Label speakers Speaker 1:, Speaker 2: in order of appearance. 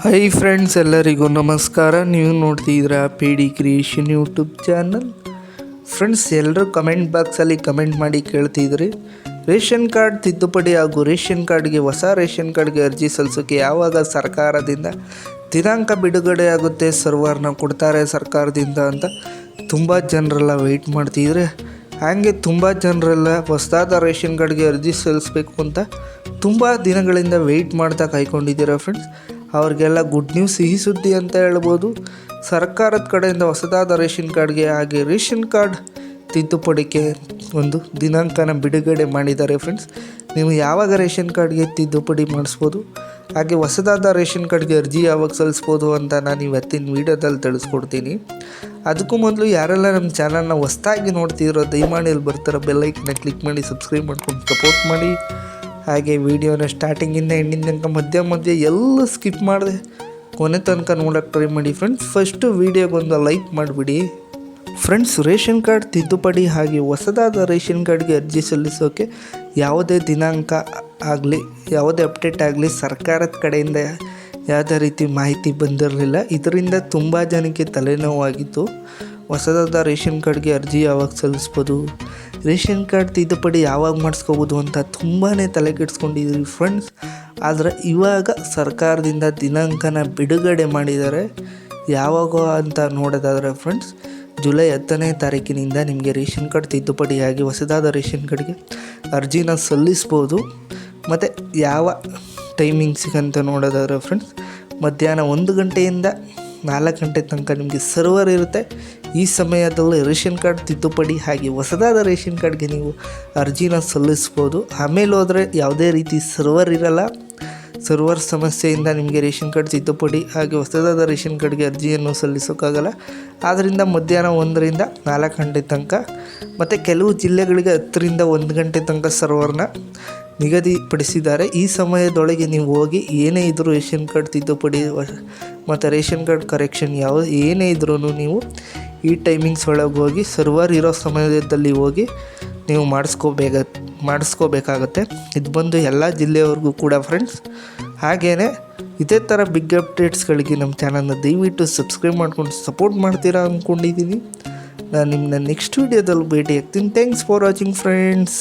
Speaker 1: Hi friends, ಎಲ್ಲರಿಗೂ ನಮಸ್ಕಾರ. ನೀವು ನೋಡ್ತಿದ್ದೀರಾ P D creation YouTube channel. Friends, ಎಲ್ಲರೂ ಕಮೆಂಟ್ ಬಾಕ್ಸಲ್ಲಿ ಕಮೆಂಟ್ ಮಾಡಿ ಕೇಳ್ತಿದ್ರಿ, ರೇಷನ್ ಕಾರ್ಡ್ ತಿದ್ದುಪಡಿ ಹಾಗೂ ರೇಷನ್ ಕಾರ್ಡ್ಗೆ ಹೊಸ ರೇಷನ್ ಕಾರ್ಡ್ಗೆ ಅರ್ಜಿ ಸಲ್ಲಿಸೋಕ್ಕೆ ಯಾವಾಗ ಸರ್ಕಾರದಿಂದ ದಿನಾಂಕ ಬಿಡುಗಡೆ ಆಗುತ್ತೆ, ಸರ್ವರ್ನ ಕೊಡ್ತಾರೆ ಸರ್ಕಾರದಿಂದ ಅಂತ ತುಂಬ ಜನರೆಲ್ಲ ವೆಯ್ಟ್ ಮಾಡ್ತಿದ್ರೆ, ಹಾಗೆ ತುಂಬ ಜನರೆಲ್ಲ ಹೊಸದಾದ ರೇಷನ್ ಕಾರ್ಡ್ಗೆ ಅರ್ಜಿ ಸಲ್ಲಿಸಬೇಕು ಅಂತ ತುಂಬ ದಿನಗಳಿಂದ ವೆಯ್ಟ್ ಮಾಡ್ತಾ ಕಾಯ್ಕೊಂಡಿದ್ದೀರಾ ಫ್ರೆಂಡ್ಸ್. ಅವ್ರಿಗೆಲ್ಲ ಗುಡ್ ನ್ಯೂಸ್, ಸಿಹಿ ಸುದ್ದಿ ಅಂತ ಹೇಳ್ಬೋದು. ಸರ್ಕಾರದ ಕಡೆಯಿಂದ ಹೊಸದಾದ ರೇಷನ್ ಕಾರ್ಡ್ಗೆ ಹಾಗೆ ರೇಷನ್ ಕಾರ್ಡ್ ತಿದ್ದುಪಡಿಗೆ ಒಂದು ದಿನಾಂಕನ ಬಿಡುಗಡೆ ಮಾಡಿದ್ದಾರೆ ಫ್ರೆಂಡ್ಸ್. ನೀವು ಯಾವಾಗ ರೇಷನ್ ಕಾರ್ಡ್ಗೆ ತಿದ್ದುಪಡಿ ಮಾಡಿಸ್ಬೋದು, ಹಾಗೆ ಹೊಸದಾದ ರೇಷನ್ ಕಾರ್ಡ್ಗೆ ಅರ್ಜಿ ಯಾವಾಗ ಸಲ್ಲಿಸ್ಬೋದು ಅಂತ ನಾನು ಇವತ್ತಿನ ವೀಡಿಯೋದಲ್ಲಿ ತಿಳಿಸ್ಕೊಡ್ತೀನಿ. ಅದಕ್ಕೂ ಮೊದಲು ಯಾರೆಲ್ಲ ನಮ್ಮ ಚಾನಲ್ನ ಹೊಸದಾಗಿ ನೋಡ್ತಿರೋ ದಯಮಾಡಿ ಇಲ್ಲಿ ಬರ್ತಾರೋ ಬೆಲ್ಲೈಕನ್ನ ಕ್ಲಿಕ್ ಮಾಡಿ ಸಬ್ಸ್ಕ್ರೈಬ್ ಮಾಡ್ಕೊಂಡು ಸಪೋರ್ಟ್ ಮಾಡಿ. ಹಾಗೆ ವಿಡಿಯೋನ ಸ್ಟಾರ್ಟಿಂಗಿಂದ ಎಂಡಿನ ತನಕ ಮಧ್ಯೆ ಎಲ್ಲ ಸ್ಕಿಪ್ ಮಾಡಿದೆ ಕೊನೆ ತನಕ ನೋಡೋಕ್ಕೆ ಟ್ರೈ ಮಾಡಿ ಫ್ರೆಂಡ್ಸ್. ಫಸ್ಟು ವೀಡಿಯೋಗೊಂದು ಲೈಕ್ ಮಾಡಿಬಿಡಿ ಫ್ರೆಂಡ್ಸ್. ರೇಷನ್ ಕಾರ್ಡ್ ತಿದ್ದುಪಡಿ ಹಾಗೆ ಹೊಸದಾದ ರೇಷನ್ ಕಾರ್ಡ್ಗೆ ಅರ್ಜಿ ಸಲ್ಲಿಸೋಕ್ಕೆ ಯಾವುದೇ ದಿನಾಂಕ ಆಗಲಿ, ಯಾವುದೇ ಅಪ್ಡೇಟ್ ಆಗಲಿ ಸರ್ಕಾರದ ಕಡೆಯಿಂದ ಯಾವುದೇ ರೀತಿ ಮಾಹಿತಿ ಬಂದಿರಲಿಲ್ಲ. ಇದರಿಂದ ತುಂಬ ಜನಕ್ಕೆ ತಲೆನೋವಾಗಿತ್ತು. ಹೊಸದಾದ ರೇಷನ್ ಕಾರ್ಡ್ಗೆ ಅರ್ಜಿ ಯಾವಾಗ ಸಲ್ಲಿಸ್ಬೋದು, ರೇಷನ್ ಕಾರ್ಡ್ ತಿದ್ದುಪಡಿ ಯಾವಾಗ ಮಾಡಿಸ್ಕೋಬೋದು ಅಂತ ತುಂಬಾ ತಲೆ ಕೆಡಿಸ್ಕೊಂಡಿದ್ದೀವಿ ಫ್ರೆಂಡ್ಸ್. ಆದರೆ ಇವಾಗ ಸರ್ಕಾರದಿಂದ ದಿನಾಂಕನ ಬಿಡುಗಡೆ ಮಾಡಿದ್ದಾರೆ. ಯಾವಾಗ ಅಂತ ನೋಡೋದಾದರೆ ಫ್ರೆಂಡ್ಸ್, ಜುಲೈ 10ನೇ ತಾರೀಕಿನಿಂದ ನಿಮಗೆ ರೇಷನ್ ಕಾರ್ಡ್ ತಿದ್ದುಪಡಿಯಾಗಿ ಹೊಸದಾದ ರೇಷನ್ ಕಾರ್ಡ್ಗೆ ಅರ್ಜಿನ ಸಲ್ಲಿಸ್ಬೋದು. ಮತ್ತು ಯಾವ ಟೈಮಿಂಗ್ಸಿಗೆ ಅಂತ ನೋಡೋದಾದ್ರೆ ಫ್ರೆಂಡ್ಸ್, ಮಧ್ಯಾಹ್ನ 1 ಗಂಟೆಯಿಂದ 4 ಗಂಟೆ ತನಕ ನಿಮಗೆ ಸರ್ವರ್ ಇರುತ್ತೆ. ಈ ಸಮಯದಲ್ಲಿ ರೇಷನ್ ಕಾರ್ಡ್ ತಿದ್ದುಪಡಿ ಹಾಗೆ ಹೊಸದಾದ ರೇಷನ್ ಕಾರ್ಡ್ಗೆ ನೀವು ಅರ್ಜಿನ ಸಲ್ಲಿಸ್ಬೋದು. ಆಮೇಲೆ ಹೋದರೆ ಯಾವುದೇ ರೀತಿ ಸರ್ವರ್ ಇರಲ್ಲ. ಸರ್ವರ್ ಸಮಸ್ಯೆಯಿಂದ ನಿಮಗೆ ರೇಷನ್ ಕಾರ್ಡ್ ತಿದ್ದುಪಡಿ ಹಾಗೆ ಹೊಸದಾದ ರೇಷನ್ ಕಾರ್ಡ್ಗೆ ಅರ್ಜಿಯನ್ನು ಸಲ್ಲಿಸೋಕ್ಕಾಗಲ್ಲ. ಆದ್ದರಿಂದ ಮಧ್ಯಾಹ್ನ 1ರಿಂದ 4 ಗಂಟೆ ತನಕ ಮತ್ತು ಕೆಲವು ಜಿಲ್ಲೆಗಳಿಗೆ 10ರಿಂದ 1 ಗಂಟೆ ತನಕ ಸರ್ವರ್ನ ನಿಗದಿಪಡಿಸಿದ್ದಾರೆ. ಈ ಸಮಯದೊಳಗೆ ನೀವು ಹೋಗಿ ಏನೇ ಇದ್ದರೂ ರೇಷನ್ ಕಾರ್ಡ್ ತಿದ್ದುಪಡಿ ಮತ್ತು ರೇಷನ್ ಕಾರ್ಡ್ ಕರೆಕ್ಷನ್ ಏನೇ ಇದ್ರೂ ನೀವು ಈ ಟೈಮಿಂಗ್ಸ್ ಒಳಗೆ ಹೋಗಿ ಸರ್ವರ್ ಇರೋ ಸಮಯದಲ್ಲಿ ಹೋಗಿ ನೀವು ಮಾಡಿಸ್ಕೋಬೇಕಾಗತ್ತೆ. ಇದು ಬಂದು ಎಲ್ಲ ಜಿಲ್ಲೆಯವ್ರಿಗೂ ಕೂಡ ಫ್ರೆಂಡ್ಸ್. ಹಾಗೆಯೇ ಇದೇ ಥರ ಬಿಗ್ ಅಪ್ಡೇಟ್ಸ್ಗಳಿಗೆ ನಮ್ಮ ಚಾನಲ್ನ ದಯವಿಟ್ಟು ಸಬ್ಸ್ಕ್ರೈಬ್ ಮಾಡ್ಕೊಂಡು ಸಪೋರ್ಟ್ ಮಾಡ್ತೀರಾ ಅಂದ್ಕೊಂಡಿದ್ದೀನಿ. ನಾನು ನಿಮ್ಮನ್ನ ನೆಕ್ಸ್ಟ್ ವೀಡಿಯೋದಲ್ಲಿ ಭೇಟಿ ಆಗ್ತೀನಿ. Thanks for watching friends.